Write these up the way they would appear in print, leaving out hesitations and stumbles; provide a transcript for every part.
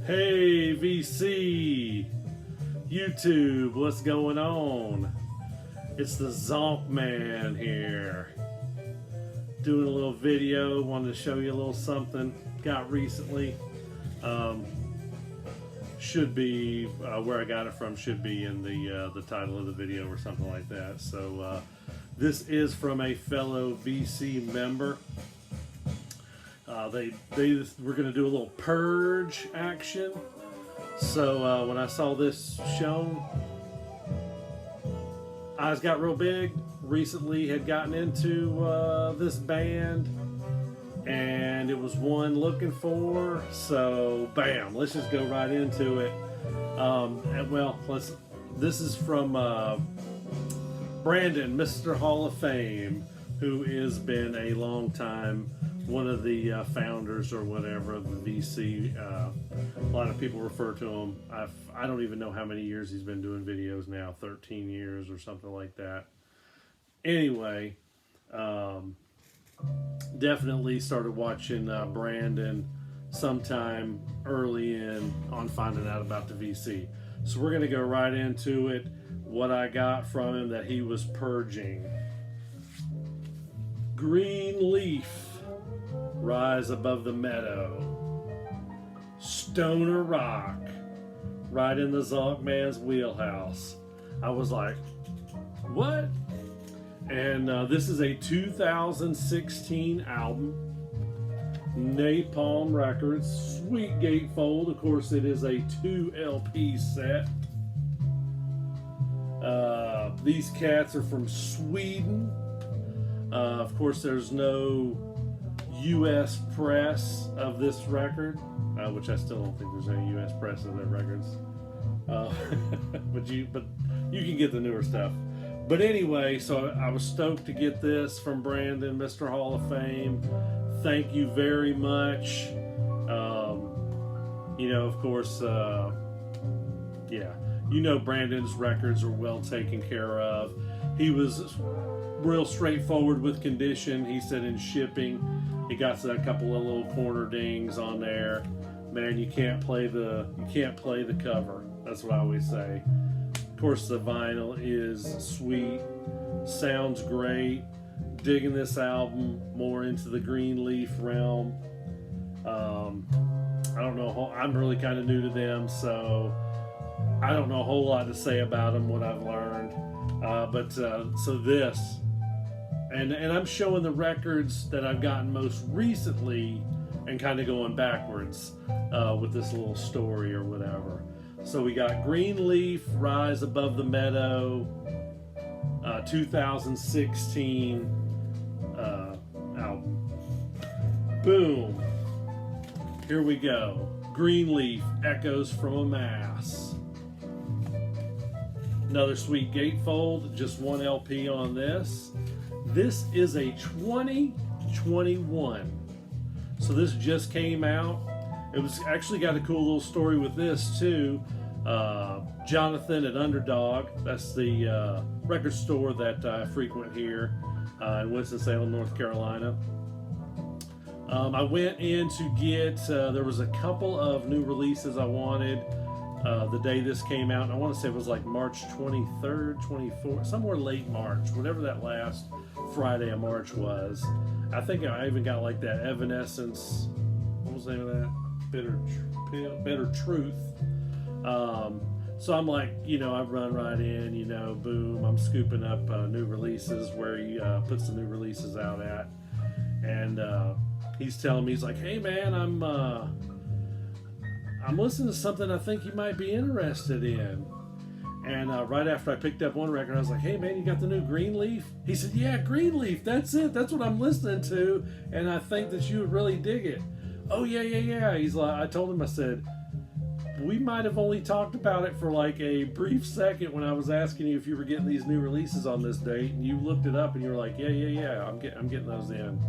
Hey VC, YouTube, what's going on? It's the Zonk Man here. Doing a little video, wanted to show you a little something got recently. Should be where I got it from, should be in the title of the video or something like that. So this is from a fellow VC member. They were going to do a little purge action. So when I saw this shown, eyes got real big. Recently had gotten into this band, and it was one looking for. So bam, let's just go right into it. This is from Brandon, Mr. Hall of Fame, who has been a long time one of the founders or whatever of the VC. A lot of people refer to him. I don't even know how many years he's been doing videos now, 13 years or something like that. Anyway, definitely started watching Brandon sometime early on finding out about the VC. So we're going to go right into it. What I got from him that he was purging. Green Leaf, Rise Above the Meadow, Stoner Rock, right in the Zonk Man's wheelhouse. I was like, what? And this is a 2016 album, Napalm Records, sweet gatefold. Of course, it is a 2 LP set. These cats are from Sweden. Of course, there's no U.S. press of this record, which I still don't think there's any U.S. press of their records. But you can get the newer stuff. But anyway, so I was stoked to get this from Brandon, Mr. Hall of Fame. Thank you very much. Of course, Brandon's records are well taken care of. He was real straightforward with condition. He said in shipping, he got a couple of little corner dings on there. Man, you can't play the cover. That's what I always say. Of course, the vinyl is sweet, sounds great. Digging this album more into the Green Leaf realm. I don't know. I'm really kind of new to them, so I don't know a whole lot to say about them. What I've learned, so this. And I'm showing the records that I've gotten most recently and kind of going backwards with this little story or whatever. So we got Green Leaf, Rise Above the Meadow, 2016 album. Boom. Here we go. Green Leaf, Echoes from a Mass. Another sweet gatefold, just one LP on this. This is a 2021. So this just came out. It was actually got a cool little story with this too. Jonathan at Underdog, that's the record store that I frequent here in Winston-Salem, North Carolina. I went in to get, there was a couple of new releases I wanted the day this came out. And I want to say it was like March 23rd, 24th, somewhere late March, whatever that last Friday of March was. I think I even got like that Evanescence, what was the name of that? Bitter Truth. So I'm like, I run right in, boom, I'm scooping up new releases where he puts the new releases out at. And he's telling me, he's like, hey man, I'm listening to something I think you might be interested in. And right after I picked up one record, I was like, hey man, you got the new Green Leaf? He said, yeah, Green Leaf, that's it. That's what I'm listening to. And I think that you would really dig it. Oh, yeah. He's like, I told him, I said, we might have only talked about it for like a brief second when I was asking you if you were getting these new releases on this date. And you looked it up and you were like, yeah, I'm getting those in.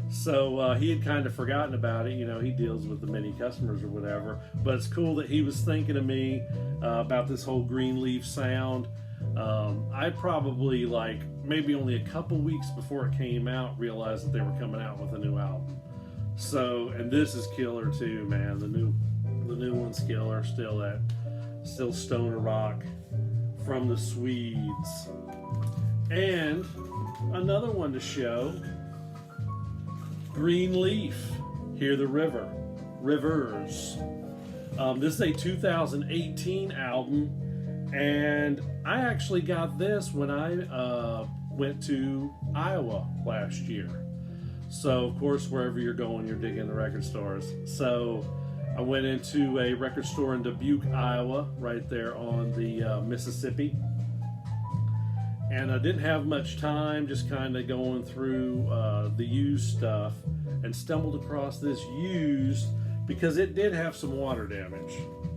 So he had kind of forgotten about it. He deals with the many customers or whatever. But it's cool that he was thinking of me about this whole Green Leaf sound. I probably maybe only a couple weeks before it came out realized that they were coming out with a new album. So, and this is killer too, man. The The new one's killer. Still stoner rock from the Swedes. And another one to show, Green Leaf, Hear the Rivers. This is a 2018 album, and I actually got this when I went to Iowa last year. So, of course, wherever you're going, you're digging the record stores. So, I went into a record store in Dubuque, Iowa, right there on the Mississippi. And I didn't have much time, just kind of going through the used stuff, and stumbled across this used because it did have some water damage,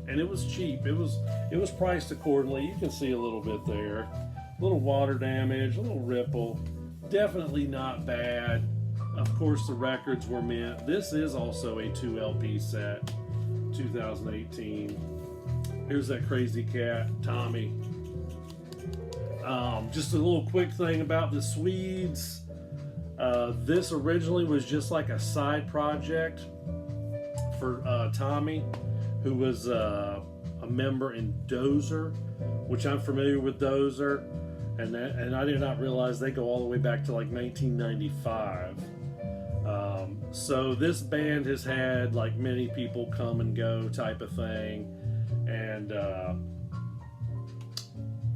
and it was cheap. It was priced accordingly. You can see a little bit there, a little water damage, a little ripple. Definitely not bad. Of course, the records were mint. This is also a 2 LP set, 2018. Here's that crazy cat, Tommy. Just a little quick thing about the Swedes. This originally was just like a side project for Tommy, who was a member in Dozer, which I'm familiar with Dozer, and I did not realize they go all the way back to like 1995. So this band has had like many people come and go type of thing, and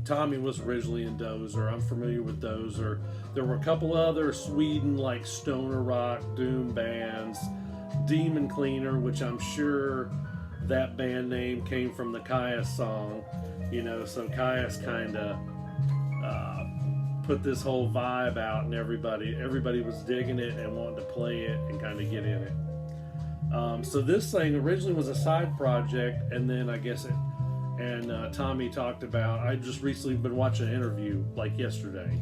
Tommy was originally in Dozer. I'm familiar with Dozer. There were a couple other Sweden like stoner rock doom bands, Demon Cleaner, which I'm sure that band name came from the Kaius song, so Kaius kind of put this whole vibe out, and everybody was digging it and wanting to play it and kind of get in it. So this thing originally was a side project, and then I guess Tommy talked about, I just recently been watching an interview like yesterday,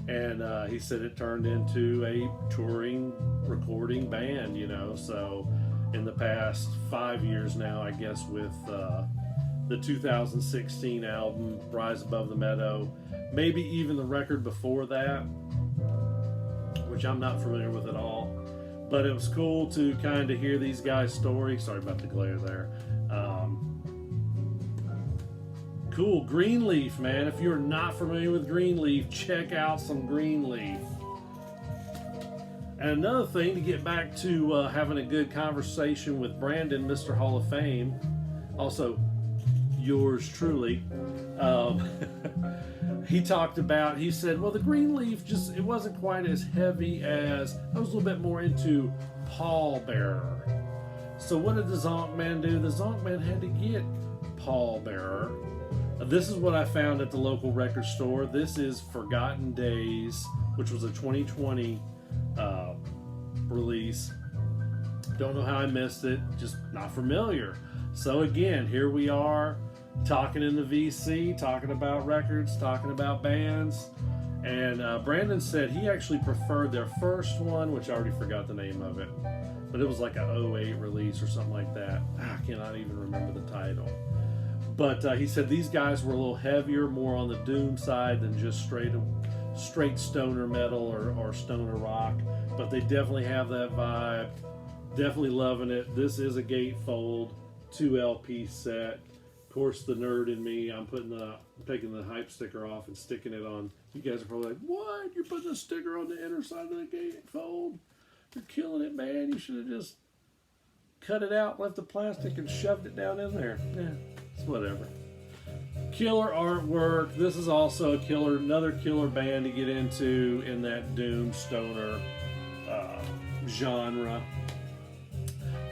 and he said it turned into a touring recording band, so in the past 5 years now, I guess, with the 2016 album Rise Above the Meadow, maybe even the record before that, which I'm not familiar with at all, but it was cool to kind of hear these guys' stories. Sorry about the glare there. Cool. Greenleaf, man. If you're not familiar with Greenleaf, check out some Greenleaf. And another thing, to get back to having a good conversation with Brandon, Mr. Hall of Fame, also yours truly, he said, well, the Greenleaf it wasn't quite as heavy as, I was a little bit more into Pallbearer. So what did the Zonkman do? The Zonkman had to get Pallbearer. This is what I found at the local record store. This is Forgotten Days, which was a 2020 release. Don't know how I missed it, just not familiar. So again, here we are talking in the VC, talking about records, talking about bands. And Brandon said he actually preferred their first one, which I already forgot the name of it, but it was like a 08 release or something like that. I cannot even remember the title. But he said these guys were a little heavier, more on the doom side than just straight stoner metal or stoner rock. But they definitely have that vibe. Definitely loving it. This is a gatefold 2 LP set. Of course, the nerd in me, I'm taking the hype sticker off and sticking it on. You guys are probably like, what? You're putting a sticker on the inner side of the gatefold? You're killing it, man. You should have just cut it out, left the plastic, and shoved it down in there. Yeah. It's whatever. Killer artwork. This is also another killer band to get into in that doom stoner genre.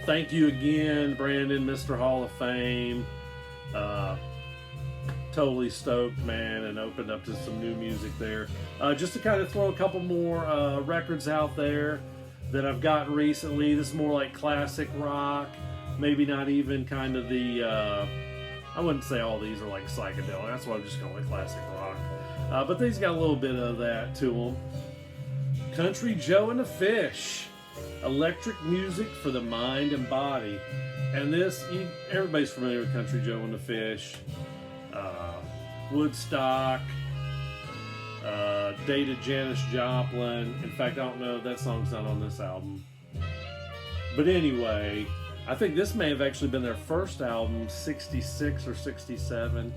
Thank you again, Brandon, Mr. Hall of Fame. Totally stoked, man, and opened up to some new music there. Just to kind of throw a couple more records out there that I've gotten recently. This is more like classic rock. Maybe not even kind of the... I wouldn't say all these are like psychedelic. That's why I'm just going with classic rock. But these got a little bit of that to them. Country Joe and the Fish. Electric music for the mind and body. And this, everybody's familiar with Country Joe and the Fish. Woodstock. Dated Janis Joplin. In fact, I don't know, that song's not on this album. But anyway, I think this may have actually been their first album, 66 or 67.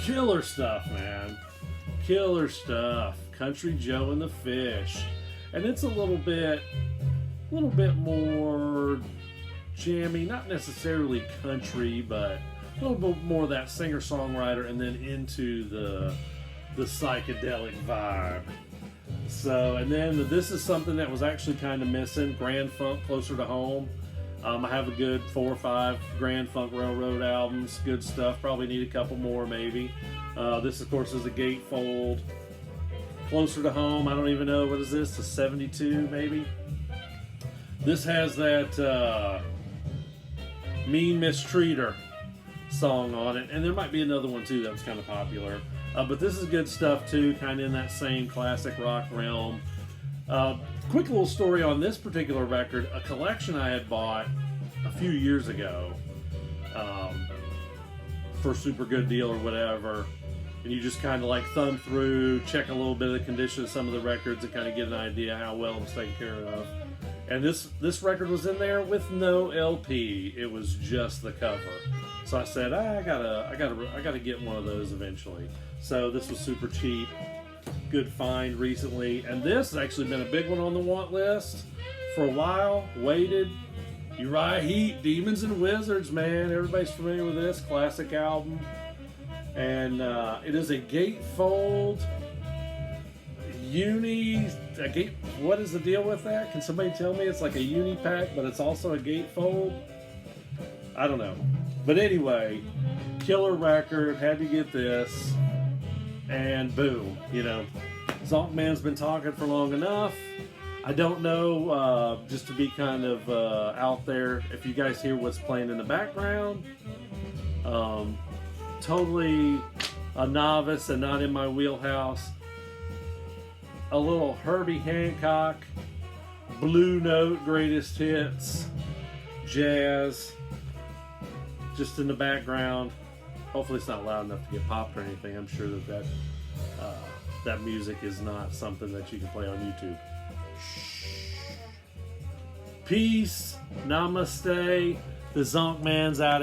Killer stuff, man. Killer stuff. Country Joe and the Fish. And it's a little bit more jammy, not necessarily country, but a little bit more that singer-songwriter, and then into the psychedelic vibe. So, and then this is something that was actually kind of missing, Grand Funk Closer to Home. I have a good 4 or 5 Grand Funk Railroad albums, good stuff, probably need a couple more maybe. This of course is a gatefold. Closer to Home, I don't even know, what is this, a 72 maybe? This has that Mean Mistreater song on it, and there might be another one too that was kind of popular. But this is good stuff too, kind of in that same classic rock realm. Quick little story on this particular record, a collection I had bought a few years ago for a super good deal or whatever, and you just kind of like thumb through, check a little bit of the condition of some of the records and kind of get an idea how well it was taken care of. And this record was in there with no LP, it was just the cover. So I said, I gotta get one of those eventually. So this was super cheap, good find recently, and this has actually been a big one on the want list for a while. Waited. Uriah Heep, Demons and Wizards, man. Everybody's familiar with this classic album, and it is a gatefold What is the deal with that? Can somebody tell me? It's like a uni pack, but it's also a gatefold. I don't know. But anyway, killer record, had to get this, and boom, Zonkman's been talking for long enough. I don't know, just to be kind of out there, if you guys hear what's playing in the background. Totally a novice and not in my wheelhouse. A little Herbie Hancock, Blue Note, greatest hits, jazz, just in the background. Hopefully it's not loud enough to get popped or anything. I'm sure that music is not something that you can play on YouTube. Peace, namaste, the Zonkman's out.